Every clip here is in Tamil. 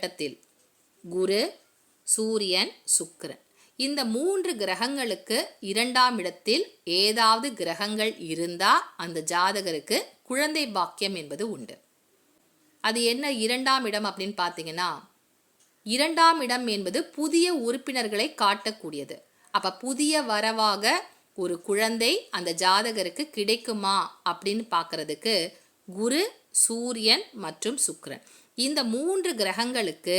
கட்டத்தில் குரு, சூரியன், சுக்கிரன் இந்த 3 கிரகங்களுக்கு 2ஆம் இடத்தில் ஏதாவது கிரகங்கள் இருந்தா அந்த ஜாதகருக்கு குழந்தை பாக்கியம் என்பது உண்டு. அது என்ன 2ஆம் இடம் அப்படின்னு பார்த்தீங்கன்னா, 2ஆம் இடம் என்பது புதிய உறுப்பினர்களை காட்டக்கூடியது. அப்ப புதிய வரவாக ஒரு குழந்தை அந்த ஜாதகருக்கு கிடைக்குமா அப்படின்னு பார்க்கறதுக்கு குரு, சூரியன் மற்றும் சுக்கிரன் இந்த 3 கிரகங்களுக்கு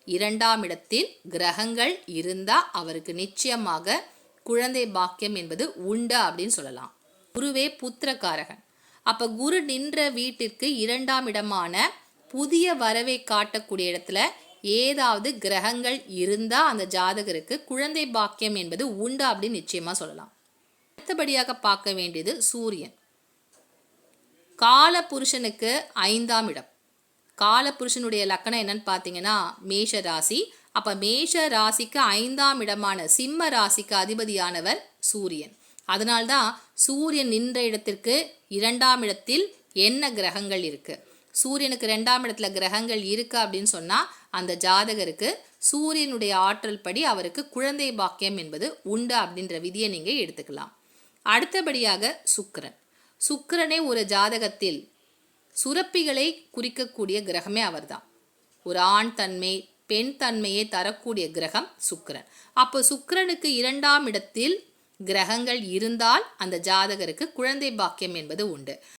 2ஆம் இடத்தில் கிரகங்கள் இருந்தா அவருக்கு நிச்சயமாக குழந்தை பாக்கியம் என்பது உண்டு அப்படின்னு சொல்லலாம். குருவே புத்திரகாரகன். அப்ப குரு நின்ற வீட்டிற்கு 2ஆம் இடமான புதிய வரவை காட்டக்கூடிய இடத்துல ஏதாவது கிரகங்கள் இருந்தா அந்த ஜாதகருக்கு குழந்தை பாக்கியம் என்பது உண்டு அப்படின்னு நிச்சயமா சொல்லலாம். அடுத்தபடியாக பார்க்க வேண்டியது சூரியன். கால புருஷனுக்கு 5ஆம் இடம். கால புருஷனுடைய லக்கணம் என்னன்னு பார்த்தீங்கன்னா மேஷ ராசி. அப்ப மேஷ ராசிக்கு 5ஆம் இடமான சிம்ம ராசிக்கு அதிபதியானவர் சூரியன். அதனால்தான் சூரியன் நின்ற இடத்திற்கு 2ஆம் இடத்தில் என்ன கிரகங்கள் இருக்கு, சூரியனுக்கு 2ஆம் இடத்துல கிரகங்கள் இருக்கு அப்படின்னு சொன்னா அந்த ஜாதகருக்கு சூரியனுடைய ஆற்றல் படி அவருக்கு குழந்தை பாக்கியம் என்பது உண்டு அப்படின்ற விதியை நீங்க எடுத்துக்கலாம். அடுத்தபடியாக சுக்கிரன். சுக்கிரனே ஒரு ஜாதகத்தில் சுரப்பிகளை குறிக்கக்கூடிய கிரகமே அவர்தான். ஒரு ஆண் தன்மை பெண் தன்மையை தரக்கூடிய கிரகம் சுக்கிரன். அப்போ சுக்கிரனுக்கு 2ஆம் இடத்தில் கிரகங்கள் இருந்தால் அந்த ஜாதகருக்கு குழந்தை பாக்கியம் என்பது உண்டு.